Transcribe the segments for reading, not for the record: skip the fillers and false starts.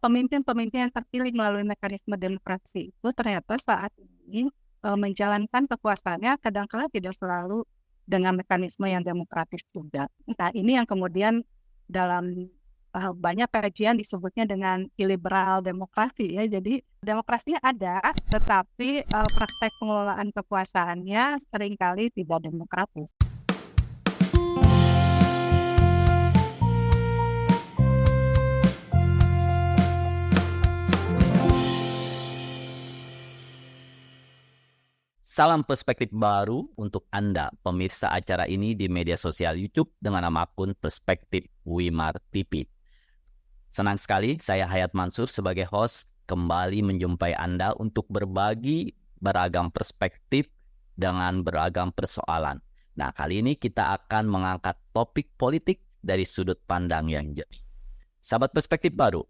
pemimpin-pemimpin yang terpilih melalui mekanisme demokrasi itu ternyata saat ini menjalankan kekuasaannya kadang-kala tidak selalu dengan mekanisme yang demokratis juga. Nah, ini yang kemudian dalam banyak kajian disebutnya dengan iliberal demokrasi ya. Jadi demokrasinya ada, tetapi praktek pengelolaan kekuasaannya seringkali tidak demokratis. Salam perspektif baru untuk Anda, pemirsa acara ini di media sosial YouTube dengan nama akun Perspektif Wimar TV. Senang sekali saya Hayat Mansur sebagai host kembali menjumpai Anda untuk berbagi beragam perspektif dengan beragam persoalan. Nah, kali ini kita akan mengangkat topik politik dari sudut pandang yang jernih. Sahabat perspektif baru,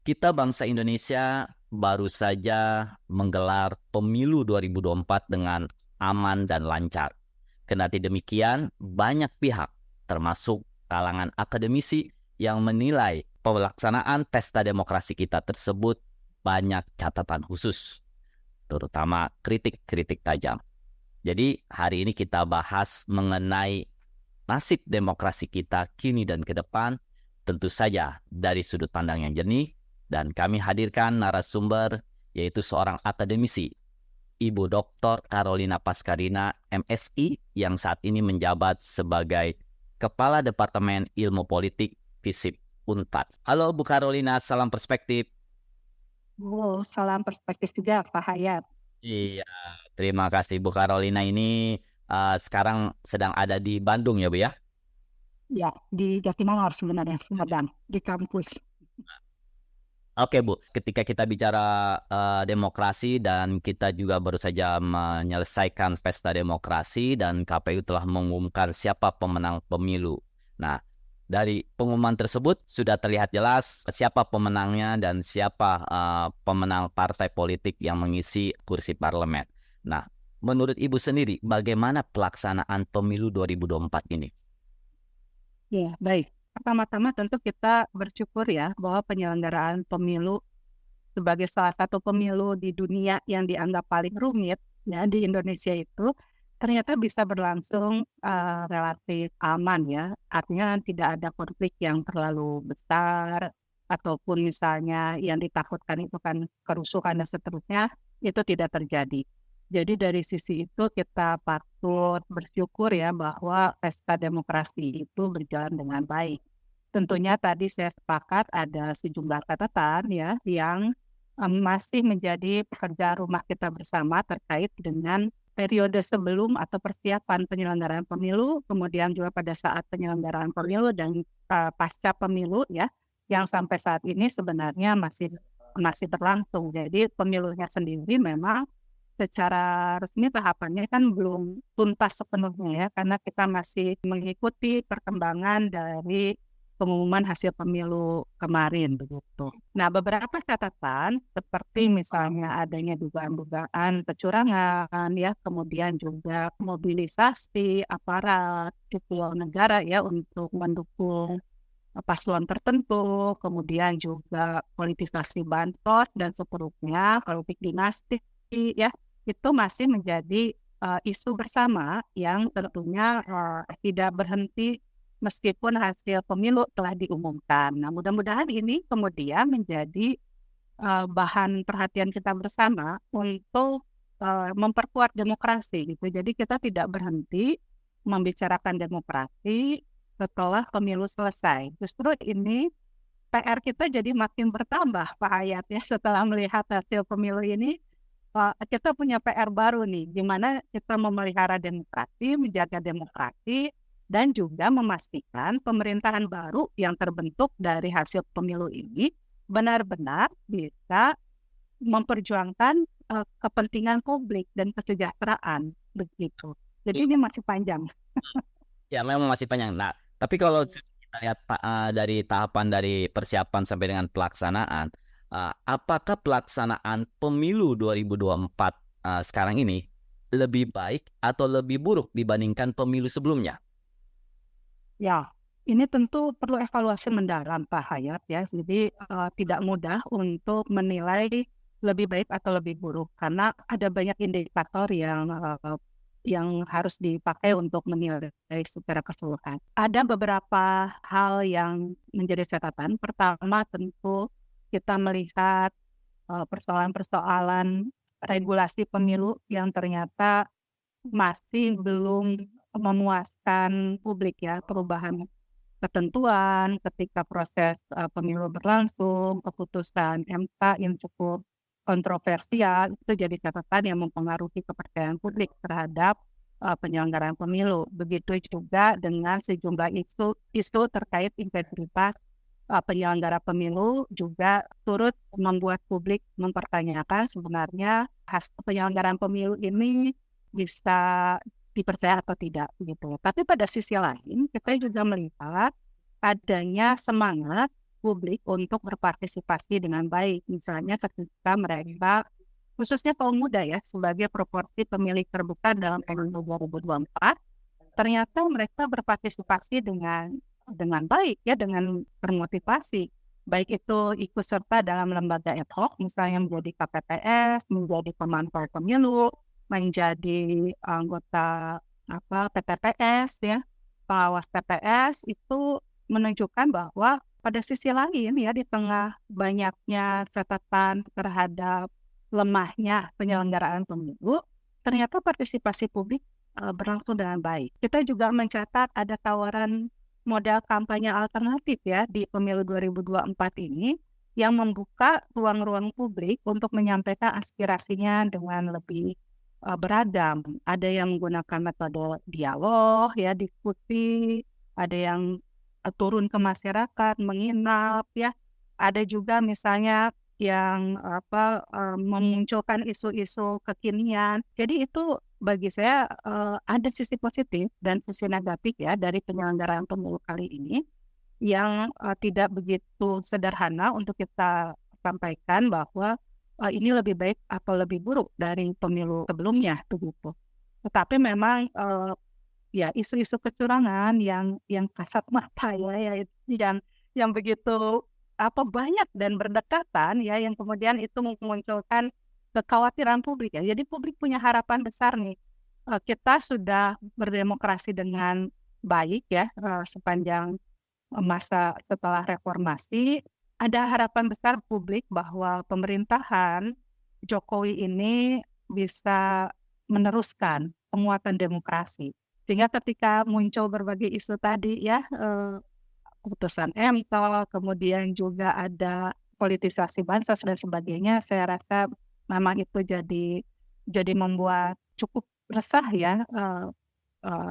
kita bangsa Indonesia baru saja menggelar pemilu 2024 dengan aman dan lancar. Kendati demikian, banyak pihak, termasuk kalangan akademisi, yang menilai pelaksanaan pesta demokrasi kita tersebut banyak catatan khusus, terutama kritik-kritik tajam. Jadi, hari ini kita bahas mengenai nasib demokrasi kita kini dan ke depan, tentu saja dari sudut pandang yang jernih. Dan kami hadirkan narasumber, yaitu seorang akademisi, Ibu Dr. Carolina Pascarina, MSI, yang saat ini menjabat sebagai Kepala Departemen Ilmu Politik FISIP Unpad. Halo Bu Carolina, salam perspektif. Salam perspektif juga Pak Hayat. Iya, terima kasih Bu Carolina. Ini sekarang sedang ada di Bandung ya Bu ya? Ya, di Jatinangor sebenarnya, sedang di kampus. Oke Bu, ketika kita bicara demokrasi dan kita juga baru saja menyelesaikan pesta demokrasi dan KPU telah mengumumkan siapa pemenang pemilu. Nah, dari pengumuman tersebut sudah terlihat jelas siapa pemenangnya dan siapa pemenang partai politik yang mengisi kursi parlemen. Nah, menurut Ibu sendiri, bagaimana pelaksanaan pemilu 2024 ini? Ya, baik. Pertama-tama tentu kita bersyukur ya bahwa penyelenggaraan pemilu sebagai salah satu pemilu di dunia yang dianggap paling rumit ya di Indonesia itu ternyata bisa berlangsung relatif aman ya. Artinya tidak ada konflik yang terlalu besar ataupun misalnya yang ditakutkan itu kan kerusuhan dan seterusnya itu tidak terjadi. Jadi dari sisi itu kita patut bersyukur ya bahwa pesta demokrasi itu berjalan dengan baik. Tentunya tadi saya sepakat ada sejumlah catatan ya yang masih menjadi pekerjaan rumah kita bersama terkait dengan periode sebelum atau persiapan penyelenggaraan pemilu, kemudian juga pada saat penyelenggaraan pemilu dan pasca pemilu ya, yang sampai saat ini sebenarnya masih berlangsung. Jadi pemilunya sendiri memang secara resmi tahapannya kan belum tuntas sepenuhnya ya, karena kita masih mengikuti perkembangan dari pengumuman hasil pemilu kemarin begitu. Nah, beberapa catatan seperti misalnya adanya dugaan-dugaan kecurangan ya, kemudian juga mobilisasi aparat sipil negara ya untuk mendukung paslon tertentu, kemudian juga politisasi bansos dan seterusnya, politik dinasti ya, itu masih menjadi isu bersama yang tentunya tidak berhenti meskipun hasil pemilu telah diumumkan. Nah, mudah-mudahan ini kemudian menjadi bahan perhatian kita bersama untuk memperkuat demokrasi gitu. Jadi kita tidak berhenti membicarakan demokrasi setelah pemilu selesai. Justru ini PR kita jadi makin bertambah Pak Hayat ya, setelah melihat hasil pemilu ini. Kita punya PR baru nih, di mana kita memelihara demokrasi, menjaga demokrasi, dan juga memastikan pemerintahan baru yang terbentuk dari hasil pemilu ini benar-benar bisa memperjuangkan kepentingan publik dan kesejahteraan begitu. Jadi ini masih panjang. Ya, memang masih panjang. Nah, tapi kalau kita lihat dari tahapan dari persiapan sampai dengan pelaksanaan, apakah pelaksanaan pemilu 2024 sekarang ini lebih baik atau lebih buruk dibandingkan pemilu sebelumnya? Ya, Ini tentu perlu evaluasi mendalam Pak Hayat ya. Jadi tidak mudah untuk menilai lebih baik atau lebih buruk karena ada banyak indikator yang harus dipakai untuk menilai secara keseluruhan. Ada beberapa hal yang menjadi catatan. Pertama tentu kita melihat persoalan-persoalan regulasi pemilu yang ternyata masih belum memuaskan publik ya, perubahan ketentuan ketika proses pemilu berlangsung, keputusan MK yang cukup kontroversial, itu jadi catatan yang mempengaruhi kepercayaan publik terhadap penyelenggaraan pemilu. Begitu juga dengan sejumlah isu terkait integritas penyelenggara pemilu juga turut membuat publik mempertanyakan sebenarnya hasil penyelenggaraan pemilu ini bisa dipercaya atau tidak gitu. Tapi pada sisi lain kita juga melihat adanya semangat publik untuk berpartisipasi dengan baik. Misalnya ketika mereka khususnya kaum muda ya sebagai proporsi pemilih terbuka dalam pemilu 2024, ternyata mereka berpartisipasi dengan baik ya, dengan bermotivasi. Baik itu ikut serta dalam lembaga ad hoc, misalnya menjadi KPPS, menjadi pemantau pemilu, menjadi anggota PPPS ya, pengawas TPS, itu menunjukkan bahwa pada sisi lain ya di tengah banyaknya catatan terhadap lemahnya penyelenggaraan pemilu, ternyata partisipasi publik berlangsung dengan baik. Kita juga mencatat ada tawaran model kampanye alternatif ya di pemilu 2024 ini yang membuka ruang-ruang publik untuk menyampaikan aspirasinya dengan lebih beragam. Ada yang menggunakan metode dialog, ya diskusi, ada yang turun ke masyarakat, menginap, ya. Ada juga misalnya yang memunculkan isu-isu kekinian. Jadi itu bagi saya ada sisi positif dan sisi negatif ya dari penyelenggaraan pemilu kali ini yang tidak begitu sederhana untuk kita sampaikan bahwa ini lebih baik atau lebih buruk dari pemilu sebelumnya begitu. Tetapi memang ya isu-isu kecurangan yang kasat mata ya yang begitu banyak dan berdekatan ya yang kemudian itu memunculkan kekhawatiran publik ya. Jadi publik punya harapan besar nih. Kita sudah berdemokrasi dengan baik ya sepanjang masa setelah reformasi. Ada harapan besar publik bahwa pemerintahan Jokowi ini bisa meneruskan penguatan demokrasi. Sehingga ketika muncul berbagai isu tadi ya, putusan MK, kemudian juga ada politisasi bansos dan sebagainya, saya rasa memang itu jadi membuat cukup resah ya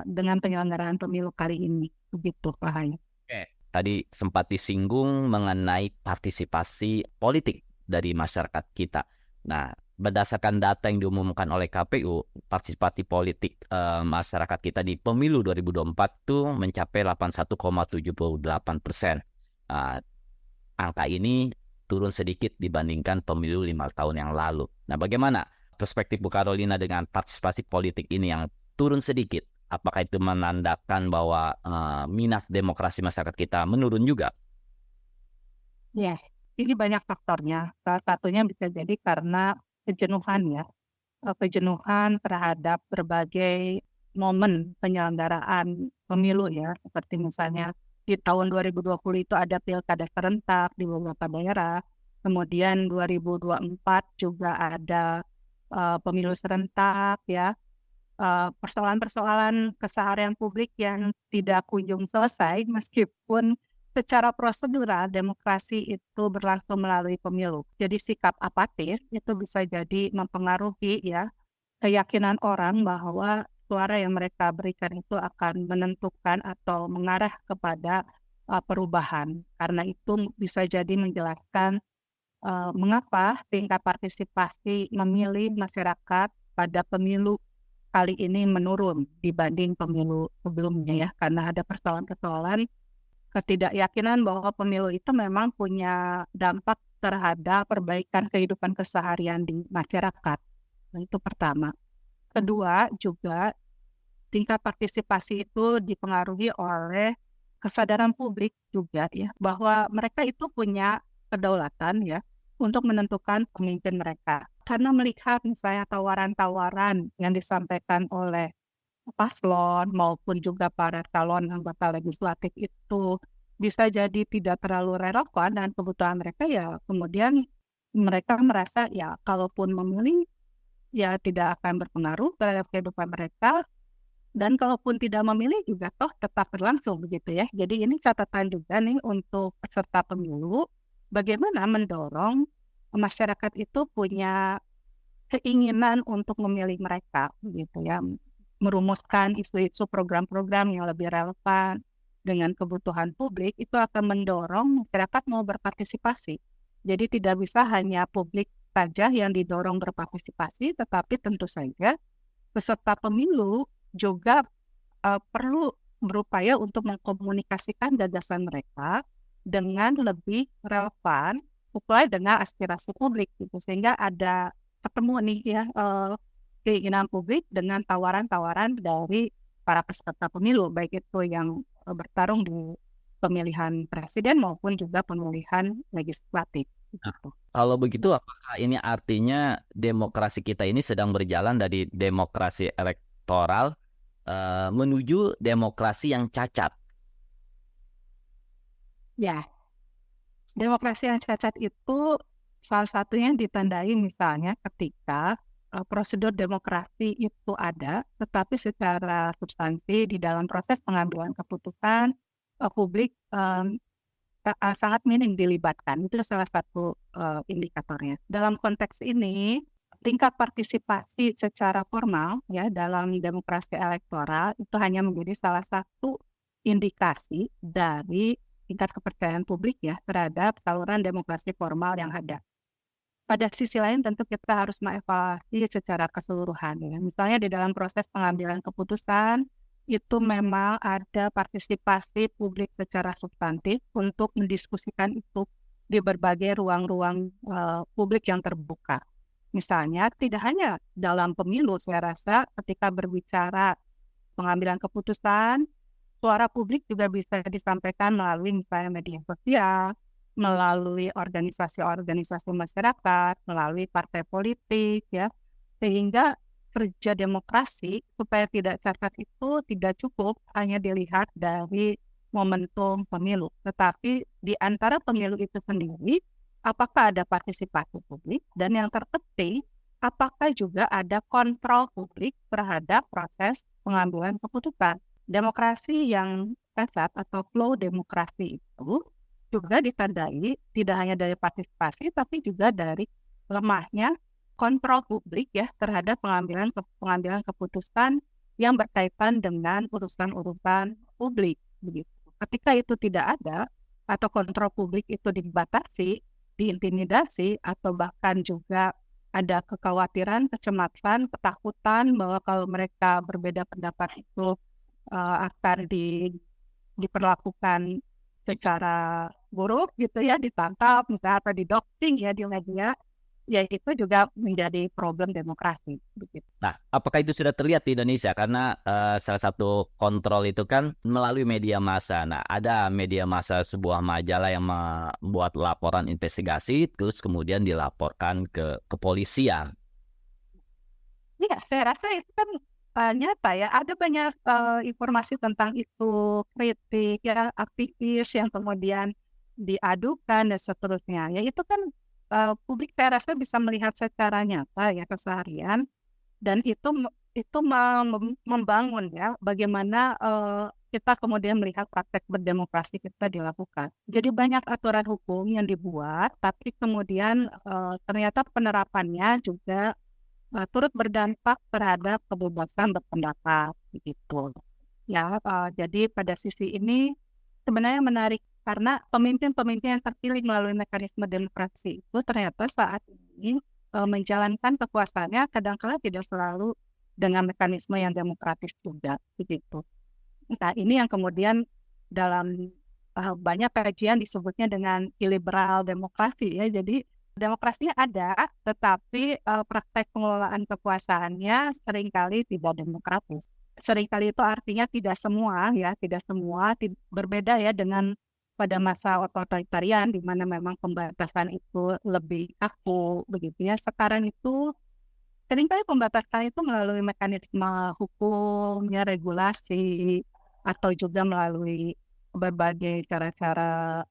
dengan penyelenggaraan pemilu kali ini. Begitu Pak Hayat. Oke, tadi sempat disinggung mengenai partisipasi politik dari masyarakat kita. Nah, berdasarkan data yang diumumkan oleh KPU, partisipasi politik masyarakat kita di pemilu 2024 itu mencapai 81,78%. Angka ini turun sedikit dibandingkan pemilu 5 tahun yang lalu. Nah, bagaimana perspektif Bu Carolina dengan partisipasi politik ini yang turun sedikit? Apakah itu menandakan bahwa minat demokrasi masyarakat kita menurun juga? Ya, ini banyak faktornya. Salah satunya bisa jadi karena kejenuhan ya. Kejenuhan terhadap berbagai momen penyelenggaraan pemilu ya. Seperti misalnya di tahun 2020 itu ada pilkada serentak di beberapa daerah. Kemudian 2024 juga ada pemilu serentak ya. Persoalan-persoalan keseharian publik yang tidak kunjung selesai meskipun secara prosedural demokrasi itu berlangsung melalui pemilu. Jadi sikap apatis itu bisa jadi mempengaruhi ya keyakinan orang bahwa suara yang mereka berikan itu akan menentukan atau mengarah kepada perubahan. Karena itu bisa jadi menjelaskan mengapa tingkat partisipasi memilih masyarakat pada pemilu kali ini menurun dibanding pemilu sebelumnya ya, karena ada persoalan-persoalan ketidakyakinan bahwa pemilu itu memang punya dampak terhadap perbaikan kehidupan keseharian di masyarakat. Nah, itu pertama. Kedua juga tingkat partisipasi itu dipengaruhi oleh kesadaran publik juga ya, bahwa mereka itu punya kedaulatan ya untuk menentukan pemimpin mereka. Karena melihat misalnya tawaran-tawaran yang disampaikan oleh paslon maupun juga para calon anggota legislatif itu bisa jadi tidak terlalu relevan dan kebutuhan mereka, ya kemudian mereka merasa ya kalaupun memilih ya tidak akan berpengaruh terhadap kehidupan mereka, dan kalaupun tidak memilih juga toh tetap berlangsung begitu ya. Jadi ini catatan juga nih untuk peserta pemilu, bagaimana mendorong masyarakat itu punya keinginan untuk memilih mereka gitu ya, merumuskan isu-isu program-program yang lebih relevan dengan kebutuhan publik, itu akan mendorong masyarakat mau berpartisipasi. Jadi tidak bisa hanya publik saja yang didorong berpartisipasi, tetapi tentu saja peserta pemilu juga perlu berupaya untuk mengkomunikasikan gagasan mereka dengan lebih relevan sesuai dengan aspirasi publik gitu, sehingga ada ketemu nih ya keinginan publik dengan tawaran-tawaran dari para peserta pemilu, baik itu yang bertarung di pemilihan presiden maupun juga pemilihan legislatif gitu. Kalau begitu, apakah ini artinya demokrasi kita ini sedang berjalan dari demokrasi elektoral menuju demokrasi yang cacat? Ya, demokrasi yang cacat itu salah satunya ditandai misalnya ketika prosedur demokrasi itu ada, tetapi secara substansi di dalam proses pengambilan keputusan publik sangat minim dilibatkan. Itu salah satu indikatornya. Dalam konteks ini, tingkat partisipasi secara formal ya dalam demokrasi elektoral itu hanya menjadi salah satu indikasi dari tingkat kepercayaan publik ya terhadap saluran demokrasi formal yang ada. Pada sisi lain tentu kita harus mengevaluasi secara keseluruhan ya. Misalnya di dalam proses pengambilan keputusan itu memang ada partisipasi publik secara substantif untuk mendiskusikan itu di berbagai ruang-ruang publik yang terbuka. Misalnya tidak hanya dalam pemilu, saya rasa ketika berbicara pengambilan keputusan, suara publik juga bisa disampaikan melalui misalnya media sosial, melalui organisasi-organisasi masyarakat, melalui partai politik ya, sehingga kerja demokrasi supaya tidak cacat itu tidak cukup hanya dilihat dari momentum pemilu, tetapi di antara pemilu itu sendiri apakah ada partisipasi publik, dan yang terpenting apakah juga ada kontrol publik terhadap proses pengambilan keputusan. Demokrasi yang cacat atau flow demokrasi itu juga ditandai tidak hanya dari partisipasi tapi juga dari lemahnya kontrol publik ya terhadap pengambilan keputusan yang berkaitan dengan urusan-urusan publik begitu. Ketika itu tidak ada atau kontrol publik itu dibatasi, diintimidasi, atau bahkan juga ada kekhawatiran, kecemasan, ketakutan bahwa kalau mereka berbeda pendapat itu akan diperlakukan secara buruk gitu ya, ditangkap misalnya atau di-doxing ya di media, ya itu juga menjadi problem demokrasi begitu. Nah, apakah itu sudah terlihat di Indonesia? Karena salah satu kontrol itu kan melalui media massa. Nah, ada media massa sebuah majalah yang membuat laporan investigasi, terus kemudian dilaporkan ke kepolisian. Iya, saya rasa itu kan nyata ya. Ada banyak informasi tentang itu, kritik ya, aktivis yang kemudian diadukan dan seterusnya. Ya itu kan publik saya rasa bisa melihat secara nyata ya keseharian, dan itu membangun ya bagaimana kita kemudian melihat praktek berdemokrasi kita dilakukan. Jadi banyak aturan hukum yang dibuat, tapi kemudian ternyata penerapannya juga turut berdampak terhadap kebebasan berpendapat begitu. Ya, jadi pada sisi ini sebenarnya menarik karena pemimpin-pemimpin yang terpilih melalui mekanisme demokrasi itu ternyata saat ini menjalankan kekuasaannya kadang-kala tidak selalu dengan mekanisme yang demokratis juga begitu. Nah, ini yang kemudian dalam banyak kajian disebutnya dengan iliberal demokrasi ya. Jadi demokrasinya ada, tetapi praktek pengelolaan kekuasaannya seringkali tidak demokratis. seringkali itu artinya tidak semua ya, berbeda ya dengan pada masa otoritarian di mana memang pembatasan itu lebih kaku begitu ya. Sekarang itu seringkali pembatasan itu melalui mekanisme hukum, ya, regulasi, atau juga melalui berbagai cara-cara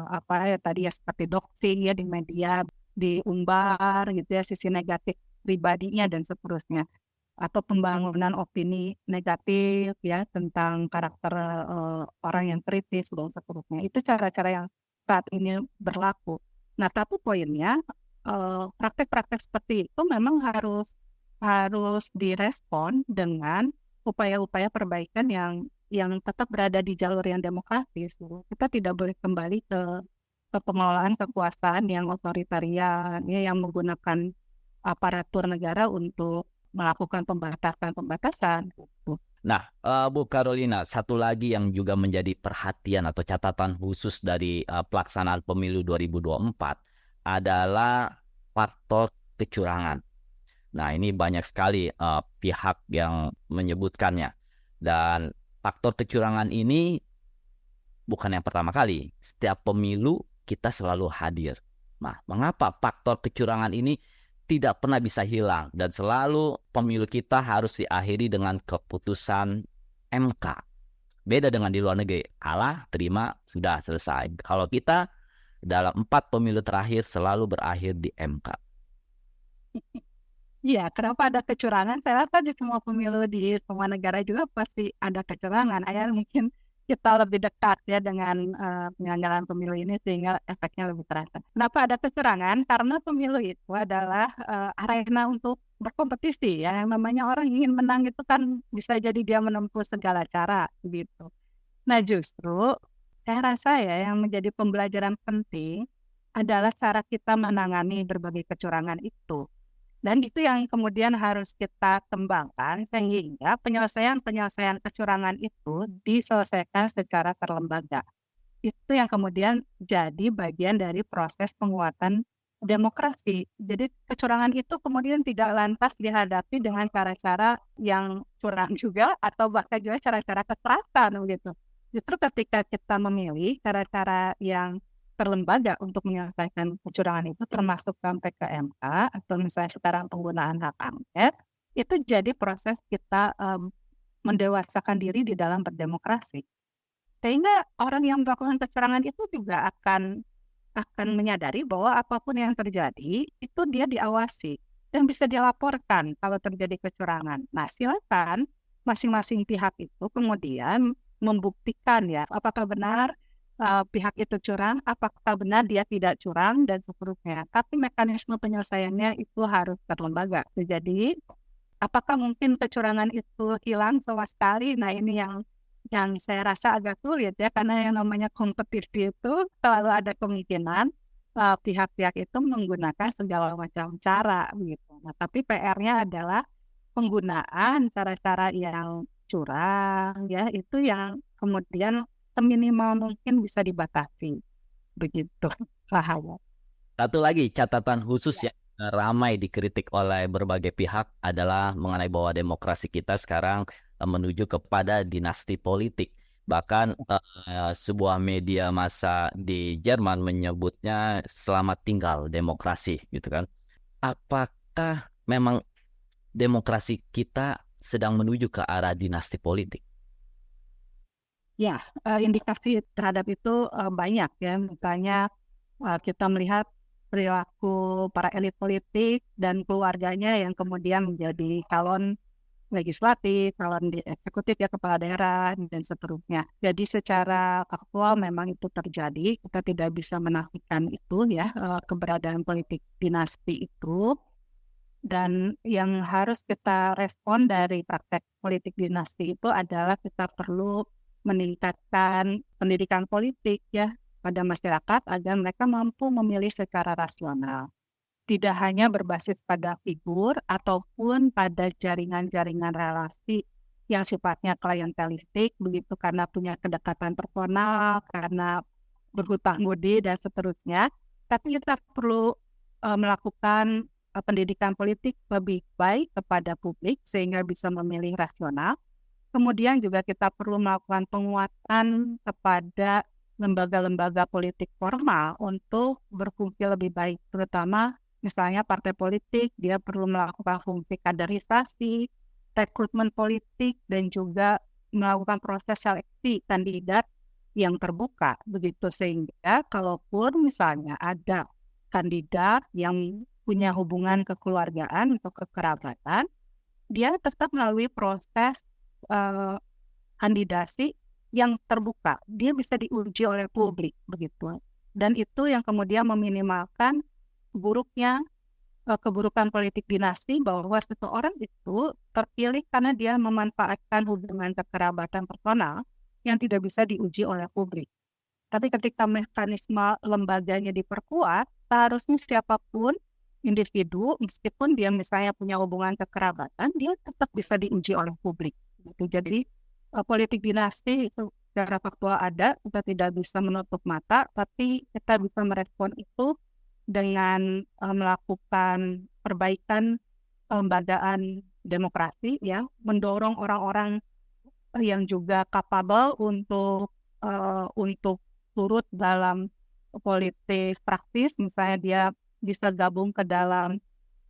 apa ya tadi ya seperti doxing ya di media, diumbar gitu ya sisi negatif pribadinya dan seterusnya, atau pembangunan opini negatif ya tentang karakter orang yang kritis dan seterusnya. Itu cara-cara yang saat ini berlaku. Nah, tapi poinnya praktek-praktek seperti itu memang harus direspon dengan upaya-upaya perbaikan yang tetap berada di jalur yang demokratis. Kita tidak boleh kembali ke pengelolaan kekuasaan yang otoritarian, ya, yang menggunakan aparatur negara untuk melakukan pembatasan-pembatasan. Nah, Bu Carolina, satu lagi yang juga menjadi perhatian atau catatan khusus dari pelaksanaan pemilu 2024 adalah faktor kecurangan. Nah, ini banyak sekali pihak yang menyebutkannya. Dan faktor kecurangan ini bukan yang pertama kali. Setiap pemilu kita selalu hadir. Nah, mengapa faktor kecurangan ini tidak pernah bisa hilang dan selalu pemilu kita harus diakhiri dengan keputusan MK? Beda dengan di luar negeri. Kalah, terima, sudah selesai. Kalau kita dalam 4 pemilu terakhir selalu berakhir di MK. Iya, kenapa ada kecurangan? Saya rasa di semua pemilu di semua negara juga pasti ada kecurangan. Mungkin kita lebih dekat ya dengan penyelenggaraan pemilu ini sehingga efeknya lebih terasa. Kenapa ada kecurangan? Karena pemilu itu adalah arena untuk berkompetisi ya. Yang namanya orang ingin menang itu kan bisa jadi dia menempuh segala cara gitu. Nah, justru saya rasa ya yang menjadi pembelajaran penting adalah cara kita menangani berbagai kecurangan itu. Dan itu yang kemudian harus kita kembangkan sehingga penyelesaian kecurangan itu diselesaikan secara terlembaga. Itu yang kemudian jadi bagian dari proses penguatan demokrasi. Jadi kecurangan itu kemudian tidak lantas dihadapi dengan cara-cara yang curang juga atau bahkan juga cara-cara kekerasan begitu. Justru ketika kita memilih cara-cara yang terlembaga untuk menyelesaikan kecurangan itu termasuk sampai ke MK atau misalnya sekarang penggunaan hak angket, itu jadi proses kita mendewasakan diri di dalam berdemokrasi. Sehingga orang yang melakukan kecurangan itu juga akan menyadari bahwa apapun yang terjadi itu dia diawasi dan bisa dilaporkan kalau terjadi kecurangan. Nah, silakan masing-masing pihak itu kemudian membuktikan ya apakah benar pihak itu curang, apakah benar dia tidak curang dan seterusnya. Tapi mekanisme penyelesaiannya itu harus terlembaga. Jadi apakah mungkin kecurangan itu hilang sama sekali? Nah, ini yang saya rasa agak sulit ya, karena yang namanya kompetisi itu selalu ada kemungkinan pihak-pihak itu menggunakan segala macam cara gitu. Nah, tapi PR-nya adalah penggunaan cara-cara yang curang ya, itu yang kemudian seminimal mungkin bisa dibatasi begitu. Bahaya. Satu lagi catatan khusus yang ramai dikritik oleh berbagai pihak adalah mengenai bahwa demokrasi kita sekarang menuju kepada dinasti politik. Bahkan sebuah media massa di Jerman menyebutnya selamat tinggal demokrasi gitu kan. Apakah memang demokrasi kita sedang menuju ke arah dinasti politik? Ya, indikasi terhadap itu banyak ya. Misalnya kita melihat perilaku para elit politik dan keluarganya yang kemudian menjadi calon legislatif, calon di eksekutif ya, kepala daerah dan seterusnya. Jadi secara faktual memang itu terjadi. Kita tidak bisa menafikan itu ya, keberadaan politik dinasti itu. Dan yang harus kita respon dari praktek politik dinasti itu adalah kita perlu meningkatkan pendidikan politik ya pada masyarakat agar mereka mampu memilih secara rasional. Tidak hanya berbasis pada figur ataupun pada jaringan-jaringan relasi yang sifatnya klientelistik begitu karena punya kedekatan personal, karena berhutang budi dan seterusnya. Tapi kita perlu melakukan pendidikan politik lebih baik kepada publik sehingga bisa memilih rasional. Kemudian juga kita perlu melakukan penguatan kepada lembaga-lembaga politik formal untuk berfungsi lebih baik, terutama misalnya partai politik, dia perlu melakukan fungsi kaderisasi, rekrutmen politik, dan juga melakukan proses seleksi kandidat yang terbuka, begitu sehingga kalaupun misalnya ada kandidat yang punya hubungan kekeluargaan atau kekerabatan, dia tetap melalui proses kandidasi yang terbuka, dia bisa diuji oleh publik begitu. Dan itu yang kemudian meminimalkan buruknya keburukan politik dinasti bahwa seseorang itu terpilih karena dia memanfaatkan hubungan kekerabatan personal yang tidak bisa diuji oleh publik. Tapi ketika mekanisme lembaganya diperkuat, seharusnya siapapun individu, meskipun dia misalnya punya hubungan kekerabatan, dia tetap bisa diuji oleh publik. Gitu. Jadi politik dinasti itu secara faktual ada, kita tidak bisa menutup mata, tapi kita bisa merespon itu dengan melakukan perbaikan kelembagaan demokrasi, ya, mendorong orang-orang yang juga capable untuk turut dalam politik praktis, misalnya dia bisa gabung ke dalam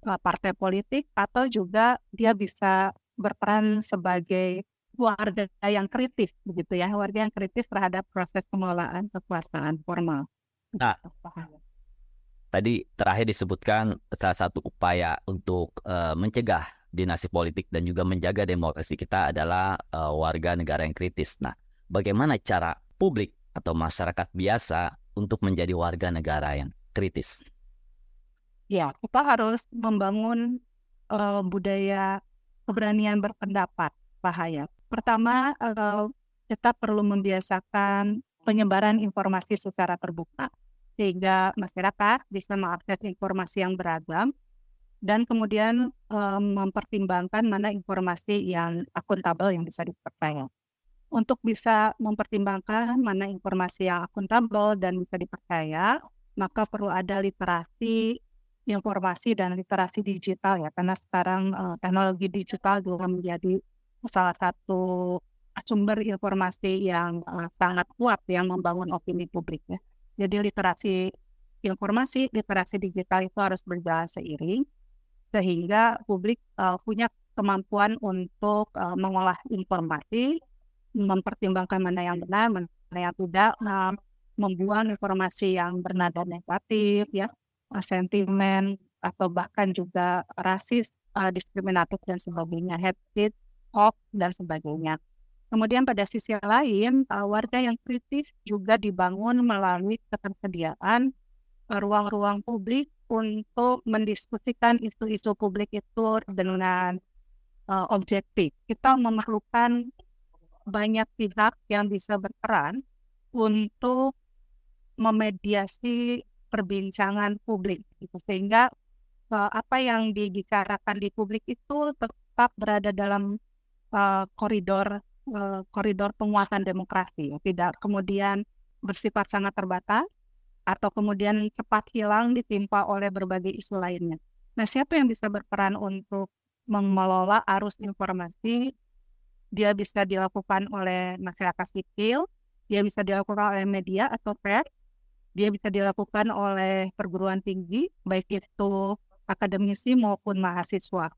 partai politik atau juga dia bisa berperan sebagai warga yang kritis, begitu ya, warga yang kritis terhadap proses pengelolaan kekuasaan formal. Nah, tadi terakhir disebutkan salah satu upaya untuk mencegah dinasti politik dan juga menjaga demokrasi kita adalah warga negara yang kritis. Nah, bagaimana cara publik atau masyarakat biasa untuk menjadi warga negara yang kritis? Ya, kita harus membangun budaya keberanian berpendapat, Pak Hayat. Pertama, kita perlu membiasakan penyebaran informasi secara terbuka, sehingga masyarakat bisa mengakses informasi yang beragam, dan kemudian mempertimbangkan mana informasi yang akuntabel yang bisa dipercaya. Untuk bisa mempertimbangkan mana informasi yang akuntabel dan bisa dipercaya, maka perlu ada literasi informasi dan literasi digital ya, karena sekarang teknologi digital juga menjadi salah satu sumber informasi yang sangat kuat yang membangun opini publik ya. Jadi literasi informasi, literasi digital itu harus berjalan seiring sehingga publik punya kemampuan untuk mengolah informasi, mempertimbangkan mana yang benar, mana yang tidak, membuang informasi yang bernada negatif ya, sentimen atau bahkan juga rasis, diskriminatif dan sebagainya, hate speech, hoax dan sebagainya. Kemudian pada sisi lain, warga yang kritis juga dibangun melalui ketersediaan ruang-ruang publik untuk mendiskusikan isu-isu publik itu dengan objektif. Kita memerlukan banyak pihak yang bisa berperan untuk memediasi perbincangan publik, gitu. Sehingga apa yang dibicarakan di publik itu tetap berada dalam koridor penguatan demokrasi, ya. Tidak kemudian bersifat sangat terbatas atau kemudian cepat hilang ditimpa oleh berbagai isu lainnya. Nah, siapa yang bisa berperan untuk mengelola arus informasi? Dia bisa dilakukan oleh masyarakat sipil, dia bisa dilakukan oleh media atau pers, dia bisa dilakukan oleh perguruan tinggi, baik itu akademisi maupun mahasiswa.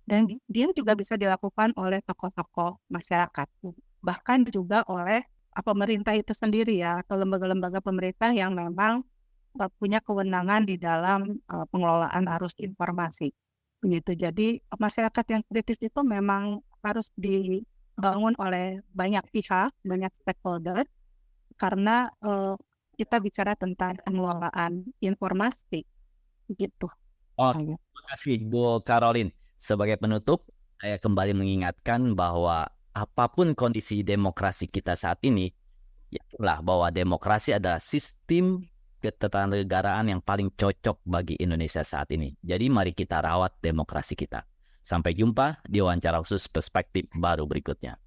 Dan dia juga bisa dilakukan oleh tokoh-tokoh masyarakat, bahkan juga oleh pemerintah itu sendiri ya, atau lembaga-lembaga pemerintah yang memang punya kewenangan di dalam pengelolaan arus informasi. Begitu. Jadi masyarakat yang kritis itu memang harus dibangun oleh banyak pihak, banyak stakeholder, karena kita bicara tentang pengelolaan informasi, gitu. Oh, terima kasih Bu Caroline. Sebagai penutup, saya kembali mengingatkan bahwa apapun kondisi demokrasi kita saat ini, yakinlah bahwa demokrasi adalah sistem ketatanegaraan yang paling cocok bagi Indonesia saat ini. Jadi mari kita rawat demokrasi kita. Sampai jumpa di wawancara khusus perspektif baru berikutnya.